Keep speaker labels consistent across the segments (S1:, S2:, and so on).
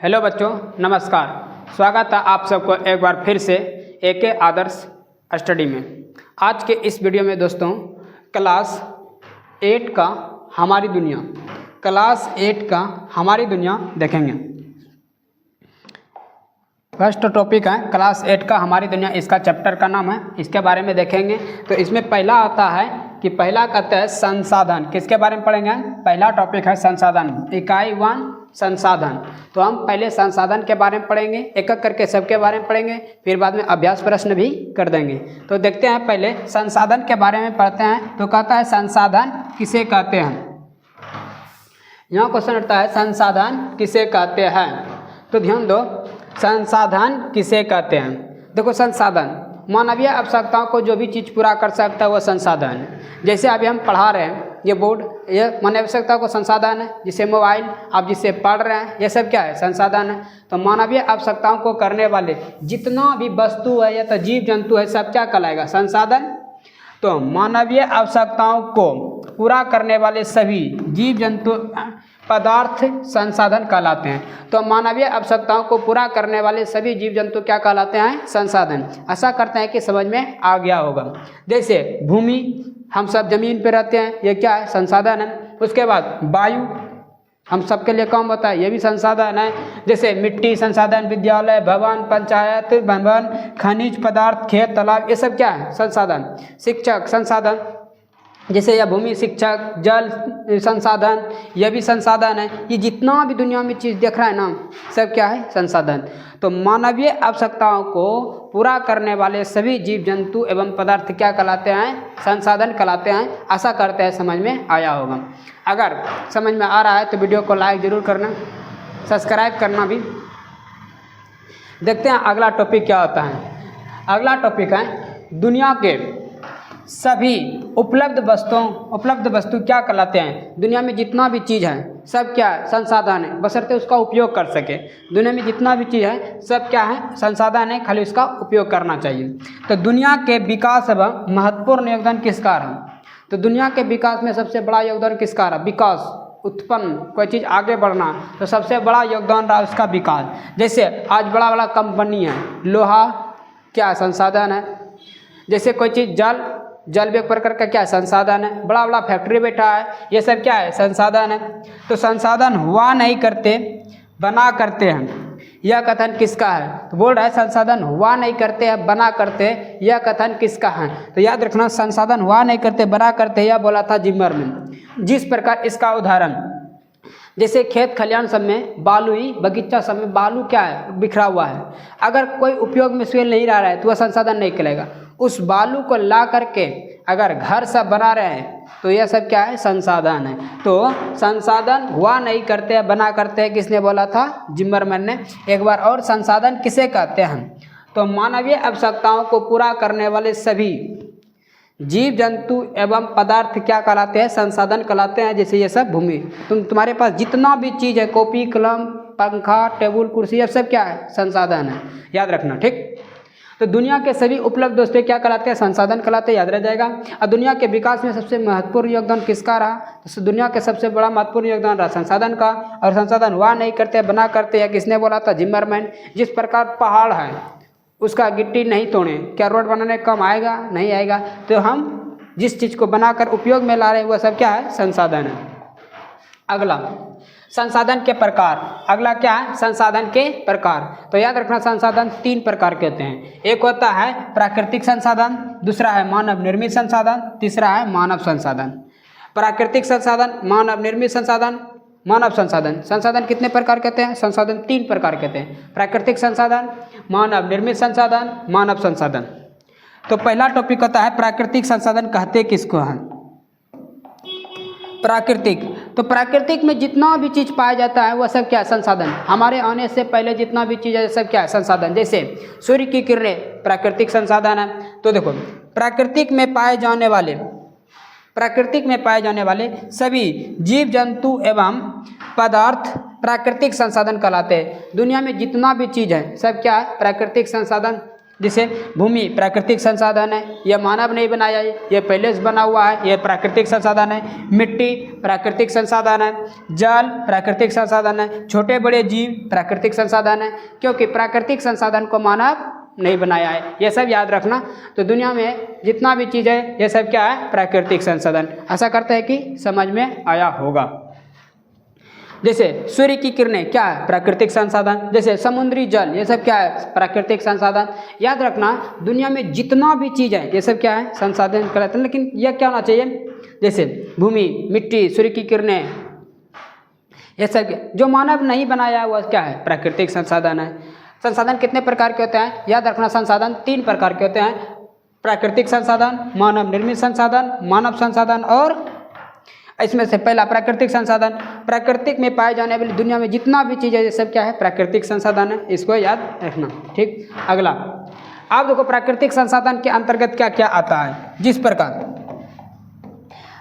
S1: Hello बच्चों, नमस्कार। स्वागत है आप सबको एक बार फिर से एके आदर्श स्टडी में। आज के इस वीडियो में दोस्तों क्लास 8 का हमारी दुनिया देखेंगे। फर्स्ट टॉपिक है क्लास 8 का हमारी दुनिया, इसका चैप्टर का नाम है, इसके बारे में देखेंगे। तो इसमें पहला आता है कि पहला कहते हैं संसाधन। किसके बारे में पढ़ेंगे? पहला टॉपिक है संसाधन, इकाई 1 संसाधन। तो हम पहले संसाधन के बारे में पढ़ेंगे, एक एक करके सबके बारे में पढ़ेंगे, फिर बाद में अभ्यास प्रश्न भी कर देंगे। तो देखते हैं, पहले संसाधन के बारे में पढ़ते हैं। तो कहता है संसाधन किसे कहते हैं। यहाँ क्वेश्चन उठता है संसाधन किसे कहते हैं। तो ध्यान दो, संसाधन किसे कहते हैं। देखो, संसाधन मानवीय आवश्यकताओं को जो भी चीज़ पूरा कर सकता है वो संसाधन है। जैसे अभी हम पढ़ा रहे हैं, ये बोर्ड, ये मानवीय आवश्यकताओं को संसाधन है। जिसे मोबाइल आप जिससे पढ़ रहे हैं, ये सब क्या है? संसाधन है। तो मानवीय आवश्यकताओं को करने वाले जितना भी वस्तु है या तो जीव जंतु है, सब क्या कहलाएगा? संसाधन। तो मानवीय आवश्यकताओं को पूरा करने वाले सभी जीव जंतु पदार्थ संसाधन कहलाते हैं। तो मानवीय आवश्यकताओं को पूरा करने वाले सभी जीव जंतु क्या कहलाते हैं? संसाधन। ऐसा करते हैं कि समझ में आ गया होगा। जैसे भूमि, हम सब जमीन पे रहते हैं, ये क्या है? संसाधन है। उसके बाद वायु, हम सबके लिए काम होता है, ये भी संसाधन है। जैसे मिट्टी संसाधन, विद्यालय, भवन, पंचायत भवन, खनिज पदार्थ, खेत, तालाब, ये सब क्या है? संसाधन। शिक्षक संसाधन, जैसे यह भूमि, शिक्षक, जल संसाधन, यह भी संसाधन है। ये जितना भी दुनिया में चीज़ देख रहा है ना, सब क्या है? संसाधन। तो मानवीय आवश्यकताओं को पूरा करने वाले सभी जीव जंतु एवं पदार्थ क्या कहलाते हैं? संसाधन कहलाते हैं। आशा करते हैं समझ में आया होगा। अगर समझ में आ रहा है तो वीडियो को लाइक जरूर करना, सब्सक्राइब करना भी। देखते हैं अगला टॉपिक क्या होता है। अगला टॉपिक है दुनिया के सभी उपलब्ध वस्तु क्या कहलाते हैं। दुनिया में जितना भी चीज़ है सब क्या है? संसाधन है, बशर्ते उसका उपयोग कर सके। दुनिया में जितना भी चीज़ है सब क्या है? संसाधन है, खाली उसका उपयोग करना चाहिए। तो दुनिया के विकास एवं महत्वपूर्ण योगदान किसका रहा? तो दुनिया के विकास में सबसे बड़ा योगदान किसका रहा? विकास, उत्पन्न, कोई चीज़ आगे बढ़ना, तो सबसे बड़ा योगदान रहा उसका विकास। जैसे आज बड़ा बड़ा कंपनी है, लोहा क्या संसाधन है। जैसे कोई चीज़ जल भी एक प्रकार का क्या संसाधन है। बड़ा बड़ा फैक्ट्री बैठा है, ये सब क्या है? संसाधन है। तो संसाधन हुआ नहीं करते, बना करते हैं, यह कथन किसका है? तो बोल रहा है संसाधन हुआ नहीं करते हैं, बना करते, यह कथन किसका है? तो याद रखना, संसाधन हुआ नहीं करते, बना करते, यह बोला था जिमरमैन। जिस प्रकार इसका उदाहरण, जैसे खेत खलिहान सब में बालू ही, बगीचा सब में बालू क्या है? बिखरा हुआ है। अगर कोई उपयोग में उसमें नहीं रह रहा है तो वह संसाधन नहीं कहलाएगा। उस बालू को ला करके अगर घर सब बना रहे हैं तो यह सब क्या है? संसाधन है। तो संसाधन हुआ नहीं करते, बना करते हैं, किसने बोला था? जिमरमैन ने। एक बार और, संसाधन किसे कहते हैं? तो मानवीय आवश्यकताओं को पूरा करने वाले सभी जीव जंतु एवं पदार्थ क्या कहलाते हैं? संसाधन कहलाते हैं। जैसे ये सब भूमि, तुम्हारे पास जितना भी चीज़ है, कॉपी, कलम, पंखा, टेबल, कुर्सी, ये सब क्या है? संसाधन है। याद रखना, ठीक। तो दुनिया के सभी उपलब्ध वस्तुएं क्या कहलाते हैं? संसाधन कहलाते हैं। याद रह जाएगा। और दुनिया के विकास में सबसे महत्वपूर्ण योगदान किसका रहा? तो दुनिया के सबसे बड़ा महत्वपूर्ण योगदान रहा संसाधन का। और संसाधन हुआ नहीं करते, बना करते हैं, किसने बोला था? जिमरमैन। जिस प्रकार पहाड़ है, उसका गिट्टी नहीं तोड़े, क्या रोड बनाने काम आएगा? नहीं आएगा। तो हम जिस चीज़ को बनाकर उपयोग में ला रहे हैं वह सब क्या है? संसाधन है। अगला संसाधन के प्रकार। अगला क्या है? संसाधन के प्रकार। तो याद रखना, संसाधन 3 प्रकार के होते हैं। एक होता है प्राकृतिक संसाधन, दूसरा है मानव निर्मित संसाधन, तीसरा है मानव संसाधन। प्राकृतिक संसाधन, मानव निर्मित संसाधन, मानव संसाधन। संसाधन कितने प्रकार कहते हैं? संसाधन 3 प्रकार कहते हैं। प्राकृतिक संसाधन, मानव निर्मित संसाधन, मानव संसाधन। तो पहला टॉपिक होता है प्राकृतिक संसाधन कहते किसको हैं? प्राकृतिक। तो प्राकृतिक में जितना भी चीज़ पाया जाता है वह सब क्या है? संसाधन। हमारे आने से पहले जितना भी चीज़ है सब क्या है? संसाधन। जैसे सूर्य की किरणें प्राकृतिक संसाधन है। तो देखो, प्राकृतिक में पाए जाने वाले सभी जीव जंतु एवं पदार्थ प्राकृतिक संसाधन कहलाते हैं। दुनिया में जितना भी चीज़ है सब क्या है? प्राकृतिक संसाधन जैसे भूमि प्राकृतिक संसाधन है, यह मानव नहीं बनाया है, यह पहले से बना हुआ है, यह प्राकृतिक संसाधन है। मिट्टी प्राकृतिक संसाधन है। जल प्राकृतिक संसाधन है। छोटे बड़े जीव प्राकृतिक संसाधन है, क्योंकि प्राकृतिक संसाधन को मानव नहीं बनाया है। ये सब याद रखना। तो दुनिया में जितना भी चीज़ है ये सब क्या है? प्राकृतिक संसाधन। आशा करते हैं कि समझ में आया होगा। जैसे सूर्य की किरणें क्या है? प्राकृतिक संसाधन। जैसे समुद्री जल, ये सब क्या है? प्राकृतिक संसाधन। याद रखना, दुनिया में जितना भी चीज़ है ये सब क्या है? संसाधन कहलाते हैं। लेकिन यह क्या होना चाहिए? जैसे भूमि, मिट्टी, सूर्य की किरणें, ये सब जो मानव नहीं बनाया है वह क्या है? प्राकृतिक संसाधन है। संसाधन कितने प्रकार के होते हैं? याद रखना, संसाधन 3 प्रकार के होते हैं। प्राकृतिक संसाधन, मानव निर्मित संसाधन, मानव संसाधन, और इसमें से पहला प्राकृतिक संसाधन। प्राकृतिक में पाए जाने वाली दुनिया में जितना भी चीज़ है ये सब क्या है? प्राकृतिक संसाधन है। इसको याद रखना। ठीक, अगला आप देखो प्राकृतिक संसाधन के अंतर्गत क्या क्या आता है। जिस प्रकार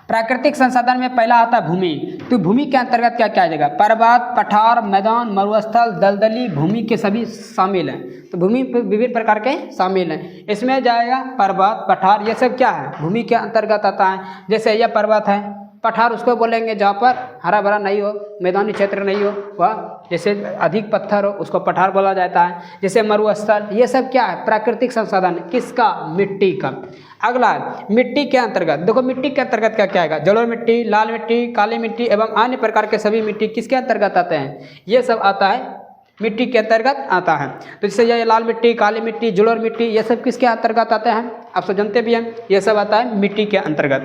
S1: प्राकृतिक संसाधन में पहला आता है भूमि। तो भूमि के अंतर्गत क्या क्या आ जाएगा? पर्वत, पठार, मैदान, मरुस्थल, दलदली, भूमि के सभी शामिल हैं। तो भूमि विभिन्न प्रकार के शामिल हैं। इसमें जाएगा पर्वत, पठार, ये सब क्या है? भूमि के अंतर्गत आता है। जैसे यह पर्वत है, पठार उसको बोलेंगे जहाँ पर हरा भरा नहीं हो, मैदानी क्षेत्र नहीं हो, वह जैसे अधिक पत्थर हो उसको पठार बोला जाता है। जैसे मरुस्थल, ये सब क्या है? प्राकृतिक संसाधन। किसका? मिट्टी का। अगला मिट्टी के अंतर्गत देखो, मिट्टी के अंतर्गत क्या क्या आएगा? जलोढ़ मिट्टी, लाल मिट्टी, काली मिट्टी एवं अन्य प्रकार के सभी मिट्टी किसके अंतर्गत आते हैं? ये सब आता है मिट्टी के अंतर्गत आता है। तो जैसे ये लाल मिट्टी, काली मिट्टी, जलोढ़ मिट्टी, ये सब किसके अंतर्गत आते हैं? आप सब जानते भी हैं, ये सब आता है मिट्टी के अंतर्गत।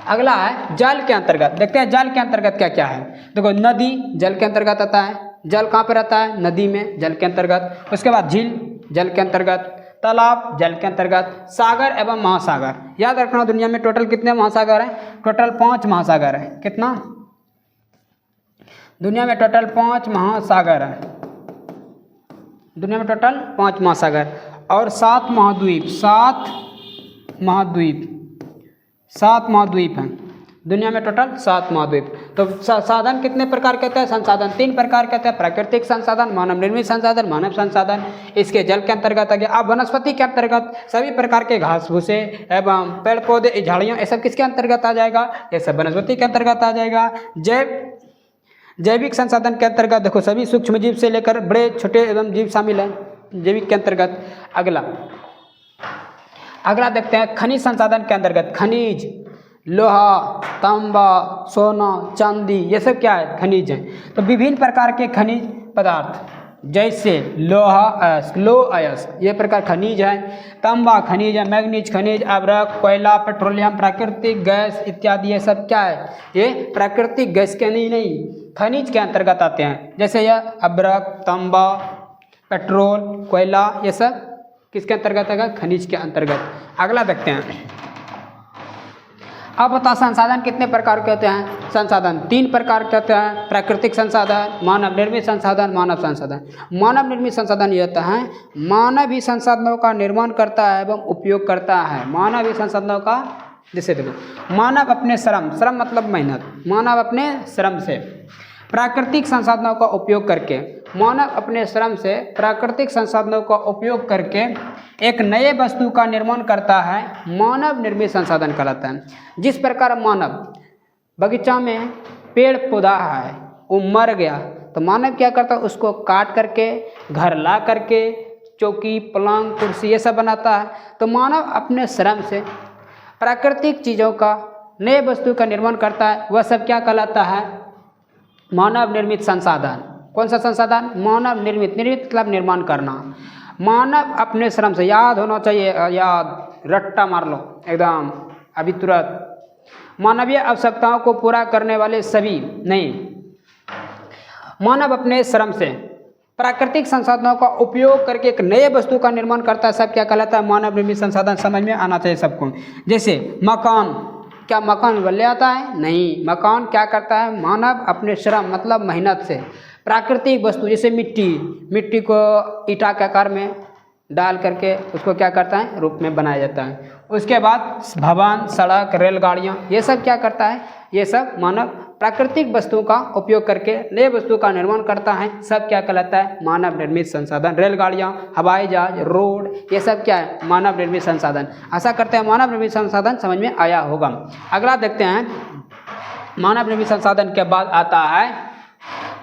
S1: अगला है जल के अंतर्गत। देखते हैं जल के अंतर्गत क्या क्या है। देखो, नदी जल के अंतर्गत आता है। जल कहाँ पर आता है? नदी में, जल के अंतर्गत। उसके बाद झील जल के अंतर्गत, तालाब जल के अंतर्गत, सागर एवं महासागर। याद रखना, दुनिया में टोटल कितने महासागर हैं? टोटल 5 महासागर है। कितना? दुनिया में टोटल 5 महासागर है। दुनिया में टोटल 5 महासागर और 7 महाद्वीप। 7 महाद्वीप हैं दुनिया में, टोटल 7 महाद्वीप। तो साधन कितने प्रकार के होते हैं? संसाधन 3 प्रकार के होते हैं। प्राकृतिक संसाधन, मानव निर्मित संसाधन, मानव संसाधन। इसके जल के अंतर्गत आ गया। अब वनस्पति के अंतर्गत सभी प्रकार के घास भूसे एवं पेड़ पौधे, झाड़ियाँ, ये सब किसके अंतर्गत आ जाएगा? ये सब वनस्पति के अंतर्गत आ जाएगा। जैविक संसाधन के अंतर्गत देखो, सभी सूक्ष्म जीव से लेकर बड़े छोटे एवं जीव शामिल हैं जैविक के अंतर्गत। अगला देखते हैं खनिज संसाधन के अंतर्गत। खनिज, लोहा, तांबा, सोना, चांदी, ये सब क्या है? खनिज हैं। तो विभिन्न प्रकार के खनिज पदार्थ जैसे लोहा, अयस्क, ये प्रकार खनिज हैं। तांबा खनिज है, मैग्नीज खनिज, अब्रक, कोयला, पेट्रोलियम, प्राकृतिक गैस इत्यादि, ये सब क्या है? ये प्राकृतिक गैस के नहीं खनिज के अंतर्गत आते हैं। जैसे यह अब्रक, तांबा, पेट्रोल, कोयला, ये सब किसके अंतर्गत आएगा? खनिज के अंतर्गत। अगला देखते हैं। अब बताओ संसाधन कितने प्रकार के होते हैं? संसाधन 3 प्रकार के होते हैं। प्राकृतिक संसाधन, मानव निर्मित संसाधन, मानव संसाधन। मानव निर्मित संसाधन ये होता है, मानव ही संसाधनों का निर्माण करता है एवं उपयोग करता है। मानव ही संसाधनों का, जैसे देखो, मानव अपने श्रम मतलब मेहनत, मानव अपने श्रम से प्राकृतिक संसाधनों का उपयोग करके, मानव अपने श्रम से प्राकृतिक संसाधनों का उपयोग करके एक नए वस्तु का निर्माण करता है, मानव निर्मित संसाधन कहलाता है। जिस प्रकार मानव बगीचा में पेड़ पौधा है, वो मर गया, तो मानव क्या करता है? उसको काट करके घर ला करके चौकी, पलंग, कुर्सी, ये सब बनाता है। तो मानव अपने श्रम से प्राकृतिक चीज़ों का, नए वस्तु का निर्माण करता है। वह सब क्या कहलाता है? मानव निर्मित संसाधन। कौन सा संसाधन? मानव निर्मित। निर्मित मतलब निर्माण करना। मानव अपने श्रम से, याद होना चाहिए, याद रट्टा मार लो एकदम अभी तुरंत। मानवीय आवश्यकताओं को पूरा करने वाले सभी नहीं, मानव अपने श्रम से प्राकृतिक संसाधनों का उपयोग करके एक नए वस्तु का निर्माण करता है। सब क्या कहलाता है? मानव निर्मित संसाधन। समझ में आना चाहिए सबको। जैसे मकान, क्या मकान बन आता है? नहीं। मकान क्या करता है? मानव अपने श्रम मतलब मेहनत से प्राकृतिक वस्तु, जैसे मिट्टी को ईंटा के आकार में डाल करके उसको क्या करता है? रूप में बनाया जाता है। उसके बाद भवन, सड़क, रेलगाड़ियाँ, ये सब क्या करता है? ये सब मानव प्राकृतिक वस्तुओं का उपयोग करके नए वस्तु का निर्माण करता है, सब क्या कहलाता है? मानव निर्मित संसाधन। रेलगाड़ियाँ, हवाई जहाज, रोड, ये सब क्या है? मानव निर्मित संसाधन। आशा करते हैं मानव निर्मित संसाधन समझ में आया होगा। अगला देखते हैं, मानव निर्मित संसाधन के बाद आता है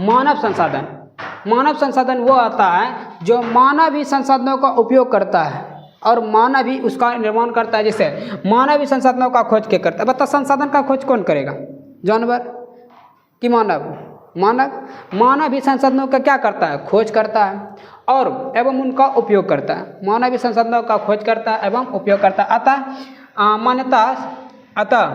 S1: मानव संसाधन। मानव संसाधन वो आता है जो मानव ही संसाधनों का उपयोग करता है और मानव ही उसका निर्माण करता है। जैसे मानव ही संसाधनों का खोज के करता है। बता, संसाधन का खोज कौन करेगा? जानवर कि मानव? मानव ही संसाधनों का क्या करता है? खोज करता है और एवं उनका उपयोग करता है। मानव ही संसाधनों का खोज करता है एवं उपयोग करता है। अतः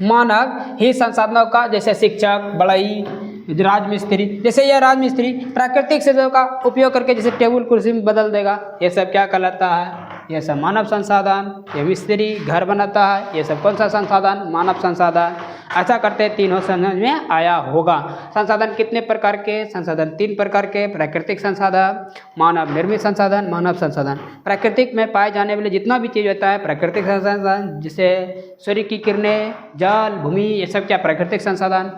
S1: मानव ही संसाधनों का, जैसे शिक्षक, बढ़ई, राजमिस्त्री, जैसे यह राजमिस्त्री प्राकृतिक चीज़ों का उपयोग करके जैसे टेबल कुर्सी में बदल देगा, ये सब क्या कहलाता है? ये सब मानव संसाधन। ये मिस्त्री घर बनाता है, ये सब कौन सा संसाधन? मानव संसाधन। ऐसा करते तीनों समझ में आया होगा। संसाधन कितने प्रकार के? संसाधन 3 प्रकार के। प्राकृतिक संसाधन, मानव निर्मित संसाधन, मानव संसाधन। प्राकृतिक में पाए जाने वाले जितना भी चीज़ होता है प्राकृतिक संसाधन, जैसे सूर्य की किरणें, जल, भूमि, ये सब क्या? प्राकृतिक संसाधन।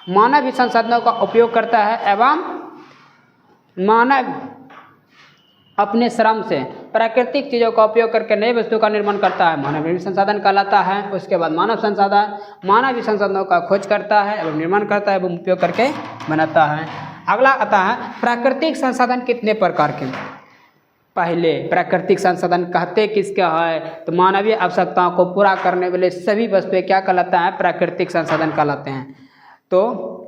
S1: मानव ही संसाधनों का उपयोग करता है एवं मानव अपने श्रम से प्राकृतिक चीज़ों का उपयोग करके नए वस्तु का निर्माण करता है, मानव निर्मित संसाधन कहलाता है। उसके बाद मानव संसाधन, मानव ही संसाधनों का खोज करता है एवं निर्माण करता है एवं उपयोग करके बनाता है। अगला आता है प्राकृतिक संसाधन कितने प्रकार के? पहले प्राकृतिक संसाधन कहते किसका है? तो मानवीय आवश्यकताओं को पूरा करने वाले सभी वस्तुएं क्या कहलाता है? प्राकृतिक संसाधन कहलाते हैं। तो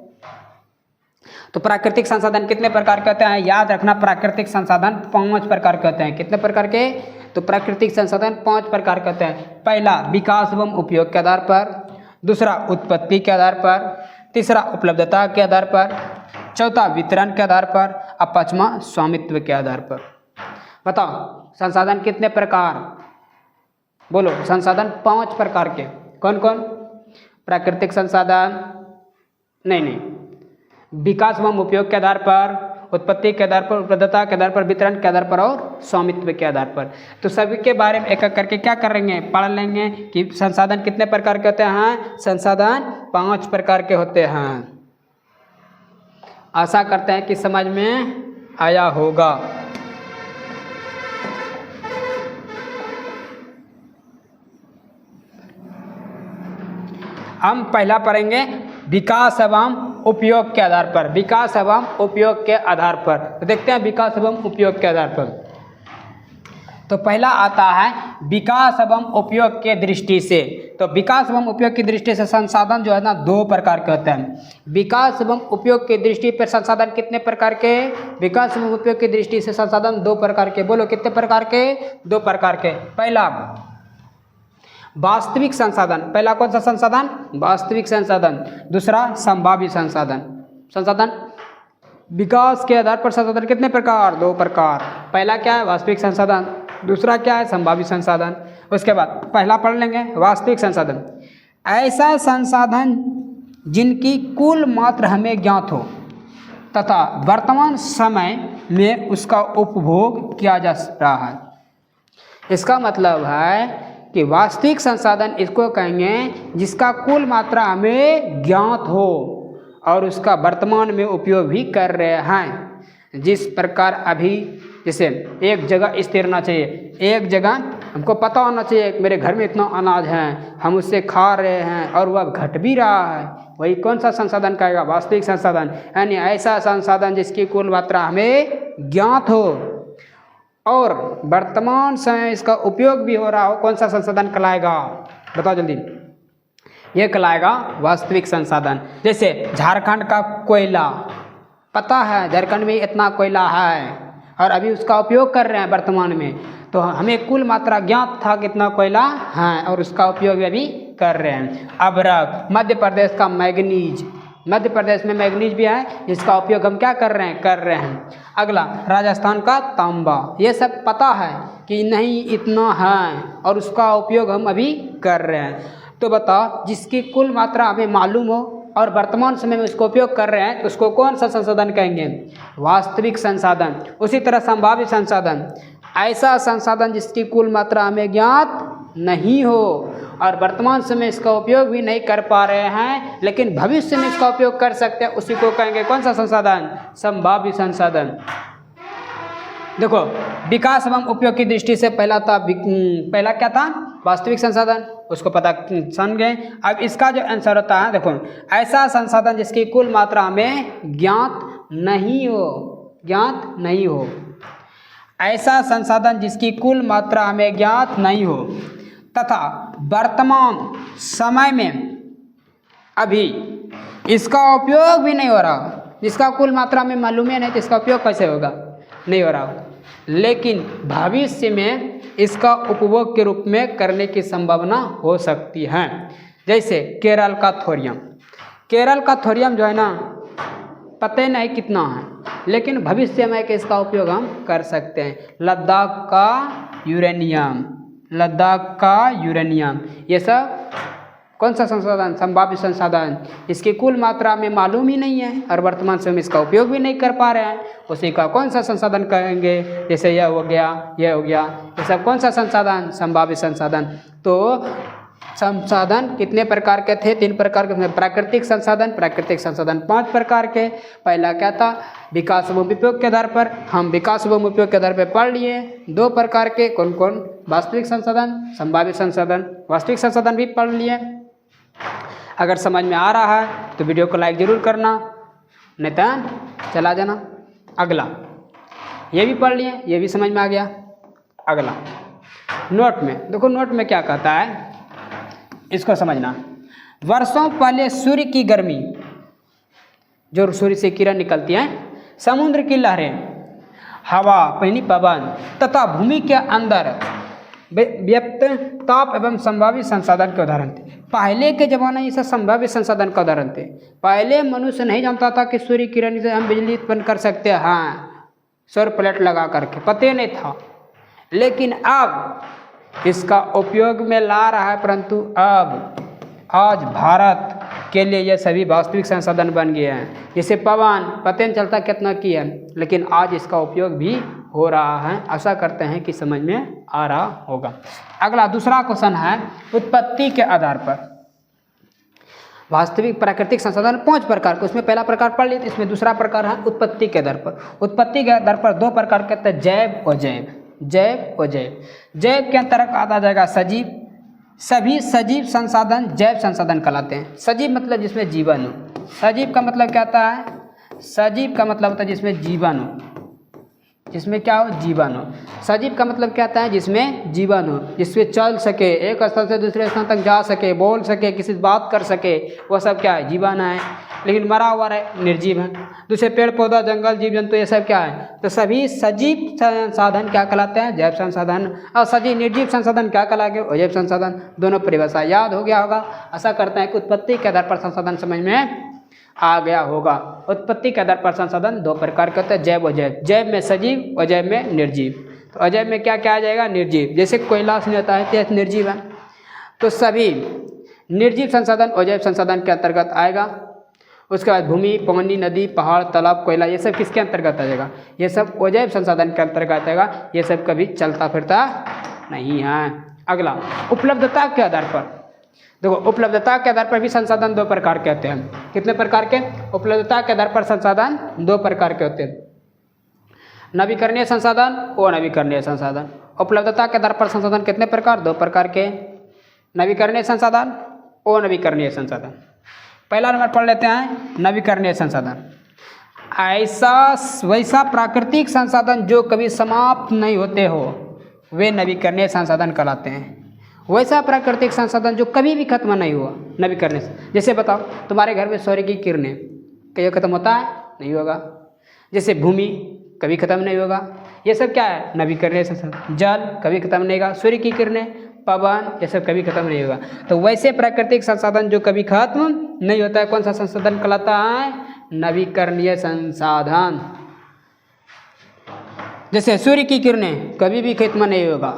S1: प्राकृतिक संसाधन कितने प्रकार के होते हैं? याद रखना, प्राकृतिक संसाधन 5 प्रकार के होते हैं। कितने प्रकार के? तो प्राकृतिक संसाधन 5 प्रकार के होते हैं। पहला विकास एवं उपयोग के आधार पर, दूसरा उत्पत्ति के आधार पर, तीसरा उपलब्धता के आधार पर, चौथा वितरण के आधार पर और पांचवा स्वामित्व के आधार पर। बताओ संसाधन कितने प्रकार? बोलो, संसाधन 5 प्रकार के। कौन कौन? प्राकृतिक संसाधन नहीं, विकास एवं उपयोग के आधार पर, उत्पत्ति के आधार पर, उपलब्धता के आधार पर, वितरण के आधार पर और स्वामित्व के आधार पर। तो सभी के बारे में एक एक करके क्या करेंगे? पढ़ लेंगे कि संसाधन कितने प्रकार के होते हैं। संसाधन 5 प्रकार के होते हैं। आशा करते हैं कि समझ में आया होगा। हम पहला पढ़ेंगे विकास एवं उपयोग के आधार पर। विकास एवं उपयोग के आधार पर तो देखते हैं विकास एवं उपयोग के आधार पर। तो पहला आता है विकास एवं उपयोग के दृष्टि से। तो विकास एवं उपयोग की दृष्टि से संसाधन जो है ना 2 प्रकार के होते हैं। विकास एवं उपयोग की दृष्टि पर संसाधन कितने प्रकार के? विकास एवं उपयोग की दृष्टि से संसाधन 2 प्रकार के। बोलो कितने प्रकार के? 2 प्रकार के। पहला वास्तविक संसाधन। पहला कौन सा संसाधन? वास्तविक संसाधन। दूसरा संभावित संसाधन। संसाधन विकास के आधार पर संसाधन कितने प्रकार? 2 प्रकार। पहला क्या है? वास्तविक संसाधन। दूसरा क्या है? संभावित संसाधन। उसके बाद पहला पढ़ लेंगे वास्तविक संसाधन। ऐसा संसाधन जिनकी कुल मात्रा हमें ज्ञात हो तथा वर्तमान समय में उसका उपभोग किया जा रहा है। इसका मतलब है कि वास्तविक संसाधन इसको कहेंगे जिसका कुल मात्रा हमें ज्ञात हो और उसका वर्तमान में उपयोग भी कर रहे हैं। जिस प्रकार अभी जैसे एक जगह स्थिर होना चाहिए, एक जगह हमको पता होना चाहिए मेरे घर में इतना अनाज है, हम उससे खा रहे हैं और वह घट भी रहा है, वही कौन सा संसाधन कहेगा? वास्तविक संसाधन। यानी ऐसा संसाधन जिसकी कुल मात्रा हमें ज्ञात हो और वर्तमान समय इसका उपयोग भी हो रहा हो, कौन सा संसाधन कहलाएगा? बताओ जल्दी। ये कहलाएगा वास्तविक संसाधन। जैसे झारखंड का कोयला, पता है झारखंड में इतना कोयला है और अभी उसका उपयोग कर रहे हैं वर्तमान में, तो हमें कुल मात्रा ज्ञात था कितना कोयला है और उसका उपयोग अभी कर रहे हैं। अभ्रक, मध्य प्रदेश का मैग्नीज, मध्य प्रदेश में मैग्नीज भी है जिसका उपयोग हम क्या कर रहे हैं? अगला राजस्थान का तांबा। ये सब पता है कि नहीं इतना है और उसका उपयोग हम अभी कर रहे हैं। तो बताओ जिसकी कुल मात्रा हमें मालूम हो और वर्तमान समय में उसको उपयोग कर रहे हैं तो उसको कौन सा संसाधन कहेंगे? वास्तविक संसाधन। उसी तरह संभावित संसाधन, ऐसा संसाधन जिसकी कुल मात्रा हमें ज्ञात नहीं हो और वर्तमान समय इसका उपयोग भी नहीं कर पा रहे हैं, लेकिन भविष्य में इसका उपयोग कर सकते हैं, उसी को कहेंगे कौन सा संसाधन? संभाव्य संसाधन। देखो, विकास एवं उपयोग की दृष्टि से पहला क्या था? वास्तविक संसाधन, उसको पता समझ गए। अब इसका जो आंसर होता है, देखो, ऐसा संसाधन जिसकी कुल मात्रा हमें ज्ञात नहीं हो, ऐसा संसाधन जिसकी कुल मात्रा हमें ज्ञात नहीं हो तथा वर्तमान समय में अभी इसका उपयोग भी नहीं हो रहा, जिसका कुल मात्रा में मालूम है नहीं तो इसका उपयोग कैसे होगा? नहीं हो रहा, लेकिन भविष्य में इसका उपभोग के रूप में करने की संभावना हो सकती है। जैसे केरल का थोरियम जो है ना, पता नहीं कितना है, लेकिन भविष्य में इसका उपयोग हम कर सकते हैं। लद्दाख का यूरेनियम, ये सब कौन सा संसाधन? संभाव्य संसाधन, इसकी कुल मात्रा में मालूम ही नहीं है और वर्तमान समय में इसका उपयोग भी नहीं कर पा रहे हैं, उसी का कौन सा संसाधन कहेंगे? जैसे यह हो गया, ये सब कौन सा संसाधन? संभाव्य संसाधन। तो संसाधन कितने प्रकार के थे? 3 प्रकार के। प्राकृतिक संसाधन 5 प्रकार के। पहला क्या था? विकास एवं उपयोग के आधार पर। हम विकास एवं उपयोग के आधार पर पढ़ लिए 2 प्रकार के। कौन कौन? वास्तविक संसाधन, संभाव्य संसाधन। वास्तविक संसाधन भी पढ़ लिए। अगर समझ में आ रहा है तो वीडियो को लाइक जरूर करना, नहीं तो चला जाना। अगला ये भी पढ़ लिए, ये भी समझ में आ गया। अगला नोट में देखो, नोट में क्या कहता है इसको समझना। वर्षों पहले सूर्य की गर्मी, जो सूर्य से किरण निकलती हैं, समुद्र की लहरें, हवा, पवन तथा भूमि के अंदर व्यक्त ताप एवं संभावित संसाधन के उदाहरण थे। पहले के ज़माने में ये संभावित संसाधन का उदाहरण थे। पहले मनुष्य नहीं जानता था कि सूर्य किरण से हम बिजली उत्पन्न कर सकते हैं, हाँ, सौर प्लेट लगा करके, पता नहीं था। लेकिन अब इसका उपयोग में ला रहा है, परंतु अब आज भारत के लिए ये सभी वास्तविक संसाधन बन गए हैं। जैसे पवन, पता नहीं चलता कितना की है, लेकिन आज इसका उपयोग भी हो रहा है। आशा करते हैं कि समझ में आ रहा होगा। अगला दूसरा क्वेश्चन है, उत्पत्ति के आधार पर वास्तविक प्राकृतिक संसाधन 5 प्रकार के। उसमें पहला प्रकार पढ़ लिए, इसमें दूसरा प्रकार है उत्पत्ति के आधार पर। उत्पत्ति के आधार पर 2 प्रकार के होते हैं, जैव और जैव। जैव के अंतर्गत आता जाएगा सजीव। सभी सजीव संसाधन जैव संसाधन कहलाते हैं। सजीव मतलब जिसमें जीवन हो। सजीव का मतलब क्या होता है? सजीव का मतलब होता है जिसमें जीवन हो, जिसमें क्या हो? जीवन हो। सजीव का मतलब क्या होता है? जिसमें जीवन हो, जिसमें चल सके, एक स्थल से दूसरे स्थान तक जा सके, बोल सके, किसी से बात कर सके, वो सब क्या है? जीवन है। लेकिन मरा हुआ है, निर्जीव है। दूसरे पेड़ पौधा, जंगल, जीव जंतु, ये सब क्या है? तो सभी सजीव संसाधन क्या कहलाते हैं? जैव संसाधन। और सजीव निर्जीव संसाधन क्या कहलाएंगे? अजैव संसाधन। दोनों परिभाषा याद हो गया होगा। आशा करते हैं कि उत्पत्ति के आधार पर संसाधन समझ में आ गया होगा। उत्पत्ति के आधार पर संसाधन 2 प्रकार के होते हैं, जैव और अजैव। जैव में सजीव, अजैव में निर्जीव। तो अजैव में क्या क्या आ जाएगा? निर्जीव। जैसे कोयला से होता है तो निर्जीव है। तो सभी निर्जीव संसाधन अजैव संसाधन के अंतर्गत आएगा। उसके बाद भूमि, पानी, नदी, पहाड़, तालाब, कोयला, ये सब किसके अंतर्गत आ जाएगा? ये सब अजैव संसाधन के अंतर्गत आएगा। ये सब कभी चलता फिरता नहीं है। अगला उपलब्धता के आधार पर। देखो, उपलब्धता के आधार पर भी संसाधन 2 प्रकार के होते हैं। कितने प्रकार के? उपलब्धता के आधार पर संसाधन 2 प्रकार के होते हैं, नवीकरणीय संसाधन, अनवीकरणीय संसाधन। उपलब्धता के आधार पर संसाधन कितने प्रकार? 2 प्रकार के, नवीकरणीय संसाधन, अनवीकरणीय संसाधन। पहला नंबर पढ़ लेते हैं, नवीकरणीय संसाधन। वैसा प्राकृतिक संसाधन जो कभी समाप्त नहीं होते हो, वे नवीकरणीय संसाधन कहलाते हैं। वैसा प्राकृतिक संसाधन जो कभी भी खत्म नहीं हुआ, नवीकरणीय। जैसे बताओ, तुम्हारे घर में सूर्य की किरणें कभी खत्म होता है? नहीं होगा। जैसे भूमि कभी खत्म नहीं होगा। ये सब क्या है? नवीकरणीय संसाधन। जल कभी खत्म नहीं होगा। सूर्य की किरणें, पवन, ये सब कभी खत्म नहीं होगा। तो वैसे प्राकृतिक संसाधन जो कभी खत्म नहीं होता है, कौन सा संसाधन कहलाता है? नवीकरणीय संसाधन। जैसे सूर्य की किरणें कभी भी खत्म नहीं होगा,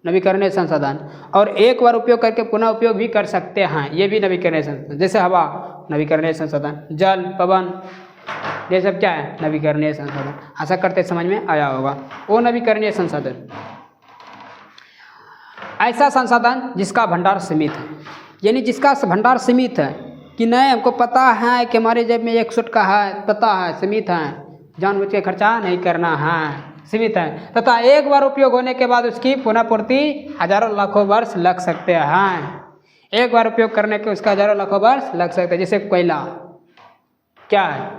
S1: नवीकरणीय संसाधन। और एक बार उपयोग करके पुनः उपयोग भी कर सकते हैं, ये भी नवीकरणीय संसाधन। जैसे हवा, नवीकरणीय संसाधन। जल, पवन, ये सब क्या है? नवीकरणीय संसाधन। आशा करते समझ में आया होगा। वो नवीकरणीय संसाधन। ऐसा संसाधन जिसका भंडार सीमित है, यानी जिसका भंडार सीमित है कि नहीं हमको पता है कि हमारे जेब में 1 सुट का है, पता है सीमित है, जानबूझ के खर्चा नहीं करना है, सीमित है, तथा एक बार उपयोग होने के बाद उसकी पुनः पूर्ति हजारों लाखों वर्ष लग सकते हैं। एक बार उपयोग करने के उसका हजारों लाखों वर्ष लग सकते हैं। जैसे कोयला क्या है,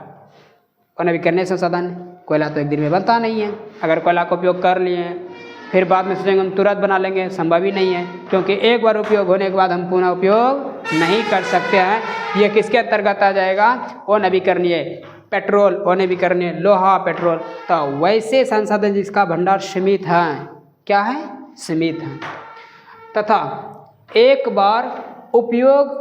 S1: नवीकरणीय संसाधन। कोयला तो एक दिन में बनता नहीं है। अगर कोयला का उपयोग कर लिए फिर बाद में सोचेंगे हम तुरंत बना लेंगे, संभव ही नहीं है, क्योंकि एक बार उपयोग होने के बाद हम पुनः उपयोग नहीं कर सकते हैं। ये किसके अंतर्गत आ जाएगा? अनवीकरणीय। पेट्रोल अनवीकरणीय, लोहा, पेट्रोल। तो वैसे संसाधन जिसका भंडार सीमित है, क्या है? सीमित है, तथा एक बार उपयोग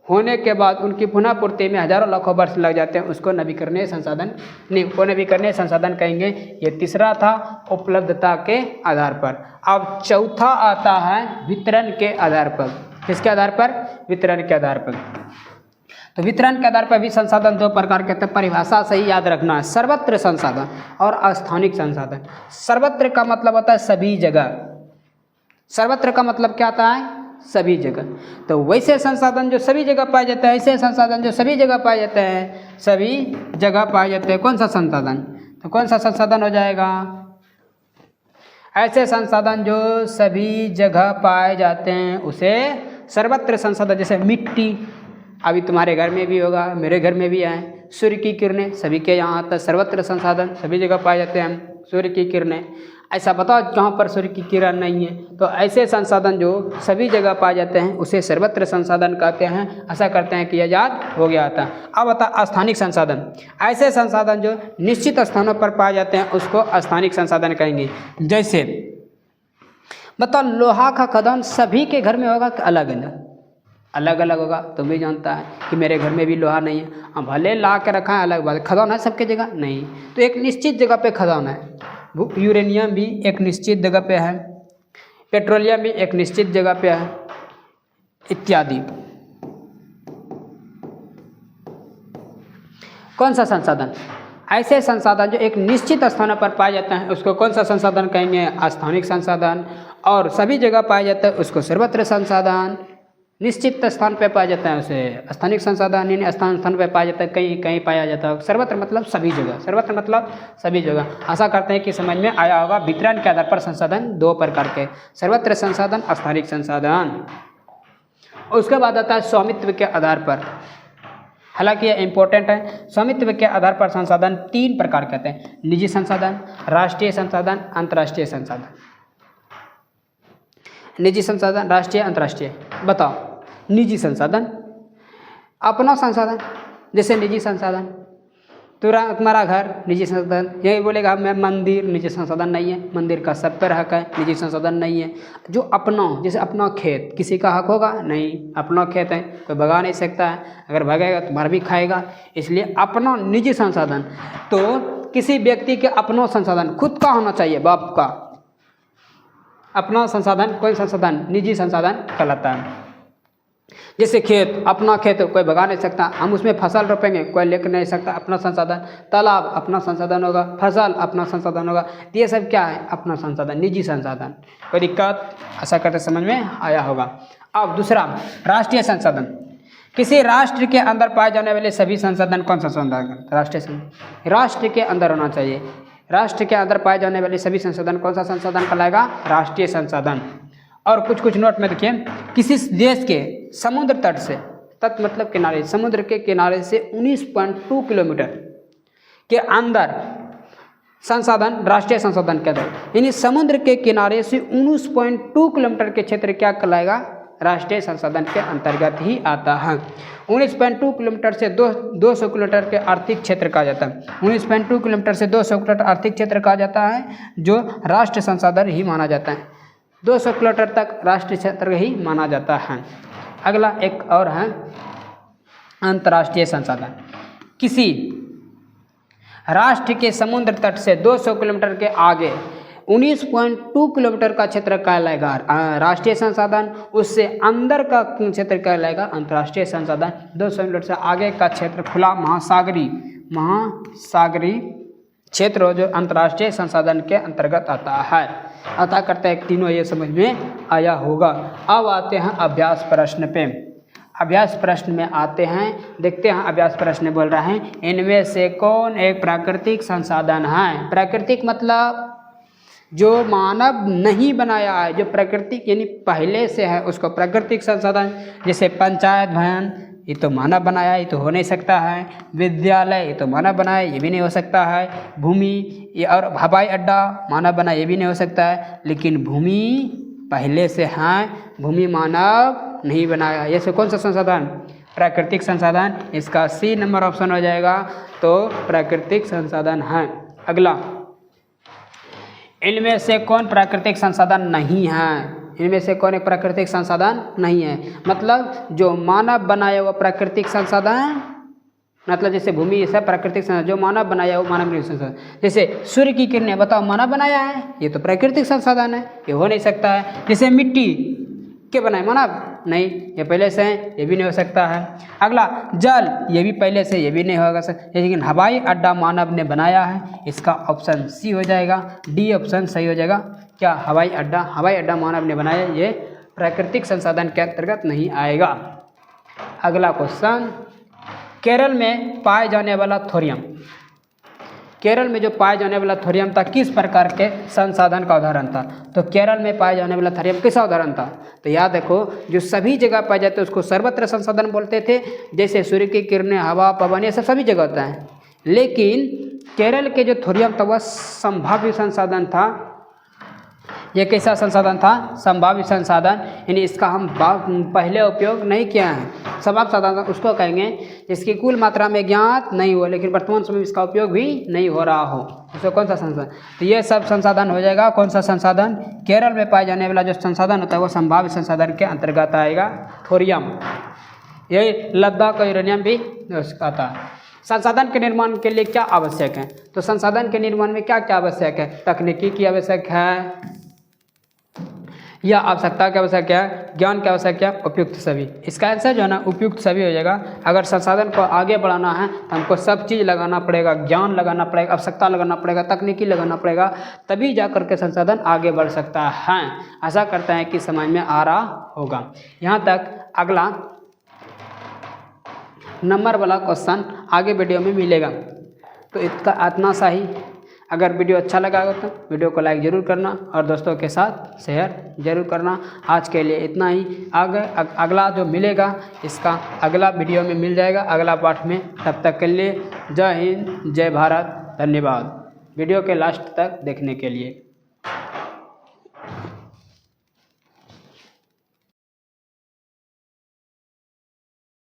S1: होने के बाद उनकी पुनः पूर्ति में हजारों लाखों वर्ष लग जाते हैं, उसको नवीकरणीय संसाधन नहीं, अनवीकरणीय संसाधन कहेंगे। ये तीसरा था उपलब्धता के आधार पर। अब चौथा आता है वितरण के आधार पर। किसके आधार पर? वितरण के आधार पर। तो वितरण के आधार पर भी संसाधन दो प्रकार के, परिभाषा सही याद रखना है, सर्वत्र संसाधन और अस्थानिक संसाधन। सर्वत्र का मतलब होता है सभी जगह। सर्वत्र का मतलब क्या आता है? सभी जगह। तो वैसे संसाधन जो सभी जगह पाए जाते हैं, ऐसे संसाधन जो सभी जगह पाए जाते हैं, सभी जगह पाए जाते हैं। कौन सा संसाधन? तो कौन सा संसाधन हो जाएगा? ऐसे संसाधन जो सभी जगह पाए जाते हैं उसे सर्वत्र संसाधन। जैसे मिट्टी, अभी तुम्हारे घर में भी होगा, मेरे घर में भी है। सूर्य की किरणें, सभी के यहाँ आता है, सर्वत्र संसाधन, सभी जगह पाए जाते हैं सूर्य की किरणें। ऐसा बताओ जहाँ पर सूर्य की किरण नहीं है। तो ऐसे संसाधन जो सभी जगह पाए जाते हैं उसे सर्वत्र संसाधन कहते हैं। ऐसा करते हैं कि यह याद हो गया था। अब बता अस्थानिक संसाधन। ऐसे संसाधन जो निश्चित स्थानों पर पाए जाते हैं उसको अस्थानिक संसाधन कहेंगे। जैसे बताओ लोहा का खदान सभी के घर में होगा कि अलग अलग? अलग अलग होगा। तुम भी जानता है कि मेरे घर में भी लोहा नहीं है, हम भले ला के रखा है अलग बात, खदान है सबके जगह नहीं। तो एक निश्चित जगह पे खदान है। यूरेनियम भी एक निश्चित जगह पे है, पेट्रोलियम भी एक निश्चित जगह पे है, इत्यादि। कौन सा संसाधन? ऐसे संसाधन जो एक निश्चित स्थानों पर पाए जाते हैं उसको कौन सा संसाधन कहेंगे? अस्थानिक संसाधन। और सभी जगह पाए जाते हैं उसको सर्वत्र संसाधन। निश्चित स्थान पे पाया जाता है उसे स्थानिक संसाधन, यानी स्थान पे पाया जाता है, कहीं कहीं पाया जाता है। सर्वत्र मतलब सभी जगह, सर्वत्र मतलब सभी जगह। आशा करते हैं कि समझ में आया होगा। वितरण के आधार पर संसाधन दो प्रकार के, सर्वत्र संसाधन, स्थानिक संसाधन। उसके बाद आता है स्वामित्व के आधार पर। हालांकि यह इंपॉर्टेंट है। स्वामित्व के आधार पर संसाधन 3 प्रकार कहते हैं: निजी संसाधन, राष्ट्रीय संसाधन, अंतर्राष्ट्रीय संसाधन। निजी संसाधन, राष्ट्रीय, अंतर्राष्ट्रीय। बताओ निजी संसाधन, अपना संसाधन। जैसे निजी संसाधन तुम्हारा घर निजी संसाधन, यही बोलेगा मैं मंदिर, निजी संसाधन नहीं है, मंदिर का सब पर हक है, निजी संसाधन नहीं है। जो अपना, जैसे अपना खेत, किसी का हक होगा नहीं, अपना खेत है, कोई भगा नहीं सकता है, अगर भगेगा तो मार भी खाएगा, इसलिए अपना निजी संसाधन। तो किसी व्यक्ति के अपना संसाधन खुद का होना चाहिए, बाप का अपना संसाधन, कोई संसाधन निजी संसाधन कहलाता है। जैसे खेत, अपना खेत कोई भगा नहीं सकता, हम उसमें फसल रोपेंगे, कोई लेकर नहीं सकता, अपना संसाधन। तालाब अपना संसाधन होगा, फसल अपना संसाधन होगा। ये सब क्या है? अपना संसाधन, निजी संसाधन। कोई दिक्कत? आशा करते समझ में आया होगा। अब दूसरा राष्ट्रीय संसाधन। किसी राष्ट्र के अंदर पाए जाने वाले सभी संसाधन कौन सा संसाधन? राष्ट्रीय संसाधन। राष्ट्र के अंदर होना चाहिए। राष्ट्र के अंदर पाए जाने वाले सभी संसाधन कौन सा संसाधन कहलाएगा? राष्ट्रीय संसाधन। और कुछ नोट में देखिए, किसी देश के समुद्र तट से, तट मतलब किनारे, समुद्र के किनारे से 19.2 किलोमीटर के अंदर संसाधन राष्ट्रीय संसाधन कहते हैं। यानी समुद्र के किनारे से 19.2 किलोमीटर के क्षेत्र क्या कहलाएगा? राष्ट्रीय संसाधन के अंतर्गत ही आता है। 19.2 किलोमीटर से 200 किलोमीटर के आर्थिक क्षेत्र कहा जाता है। 19.2 किलोमीटर से 200 किलोमीटर आर्थिक क्षेत्र कहा जाता है, जो राष्ट्रीय संसाधन ही माना जाता है। 200 किलोमीटर तक राष्ट्रीय क्षेत्र ही माना जाता है। अगला एक और है अंतर्राष्ट्रीय संसाधन। किसी राष्ट्र के समुद्र तट से 200 किलोमीटर के आगे 19.2 किलोमीटर का क्षेत्र कहलाएगा राष्ट्रीय संसाधन, उससे अंदर का क्षेत्र कहलाएगा अंतर्राष्ट्रीय संसाधन। 200 किलोमीटर से आगे का क्षेत्र खुला महासागरी क्षेत्र जो अंतर्राष्ट्रीय संसाधन के अंतर्गत आता है। अतः करते हैं तीनों ये समझ में आया होगा। अब आते हैं अभ्यास प्रश्न पे। अभ्यास प्रश्न में आते हैं, देखते हैं अभ्यास प्रश्न बोल रहे हैं इनमें से कौन एक प्राकृतिक संसाधन है। प्राकृतिक मतलब जो मानव नहीं बनाया है, जो प्राकृतिक यानी पहले से है उसको प्राकृतिक संसाधन। जैसे पंचायत भवन, ये तो मानव बनाया, ये तो हो नहीं सकता है। विद्यालय, ये तो मानव बनाया, ये भी नहीं हो सकता है। भूमि ये और हवाई अड्डा मानव बनाया, ये भी नहीं हो सकता है। लेकिन भूमि पहले से है, भूमि मानव नहीं बनाया। ये से कौन सा संसाधन? प्राकृतिक संसाधन। इसका सी नंबर ऑप्शन हो जाएगा, तो प्राकृतिक संसाधन है। अगला, इनमें से कौन प्राकृतिक संसाधन नहीं है? इनमें से कौन एक प्राकृतिक संसाधन नहीं है मतलब जो मानव बनाया हुआ प्राकृतिक संसाधन, मतलब जैसे भूमि ये सब प्राकृतिक संसाधन, जो मानव बनाया वो मानव नहीं संसाधन। जैसे सूर्य की किरणें, बताओ मानव बनाया है? ये तो प्राकृतिक संसाधन है, ये हो नहीं सकता है। जैसे मिट्टी के बनाए मानव? नहीं, ये पहले से है, ये भी नहीं हो सकता है। अगला, जल, ये भी पहले से, ये भी नहीं होगा सर। लेकिन हवाई अड्डा मानव ने बनाया है, इसका ऑप्शन सी हो जाएगा, डी ऑप्शन सही हो जाएगा। क्या हवाई अड्डा? हवाई अड्डा मानव ने बनाया, ये प्राकृतिक संसाधन के अंतर्गत नहीं आएगा। अगला क्वेश्चन, केरल में पाए जाने वाला थोरियम, केरल में जो पाए जाने वाला थोरियम था किस प्रकार के संसाधन का उदाहरण था? तो केरल में पाए जाने वाला थोरियम किसका उदाहरण था? तो याद रखो, जो सभी जगह पाए जाते हैं उसको सर्वत्र संसाधन बोलते थे। जैसे सूर्य की किरणें, हवा, पवन, ये सब सभी जगह होता है। लेकिन केरल के जो थोरियम था वह संभाव्य संसाधन था। ये कैसा संसाधन था? संभाव्य संसाधन, यानी इसका हम पहले उपयोग नहीं किया है। संभाव्य संसाधन उसको कहेंगे जिसकी कुल मात्रा में ज्ञात नहीं हो, लेकिन वर्तमान समय में इसका उपयोग भी नहीं हो रहा हो। उसको कौन सा संसाधन? तो ये सब संसाधन हो जाएगा। कौन सा संसाधन? केरल में पाए जाने वाला जो संसाधन होता है वो संभाव्य संसाधन के अंतर्गत आएगा, थोरियम। ये लद्दाख का यूरेनियम भी आता है। संसाधन के निर्माण के लिए क्या आवश्यक है? तो संसाधन के निर्माण में क्या क्या आवश्यक है? तकनीकी की आवश्यक है या आवश्यकता की आवश्यक है, ज्ञान की आवश्यक है, उपयुक्त सभी। इसका आंसर जो है ना उपयुक्त सभी हो जाएगा। अगर संसाधन को आगे बढ़ाना है तो हमको सब चीज़ लगाना पड़ेगा, ज्ञान लगाना पड़ेगा, आवश्यकता लगाना पड़ेगा, तकनीकी लगाना पड़ेगा, तभी जा करके संसाधन आगे बढ़ सकता है। ऐसा करते हैं कि समझ में आ रहा होगा यहाँ तक। अगला नंबर वाला क्वेश्चन आगे वीडियो में मिलेगा, तो इसका इतना सा ही। अगर वीडियो अच्छा लगा हो तो वीडियो को लाइक ज़रूर करना और दोस्तों के साथ शेयर ज़रूर करना। आज के लिए इतना ही। आगे अगला जो मिलेगा इसका अगला वीडियो में मिल जाएगा, अगला पाठ में। तब तक के लिए जय हिंद, जय भारत, धन्यवाद वीडियो के लास्ट तक देखने के लिए।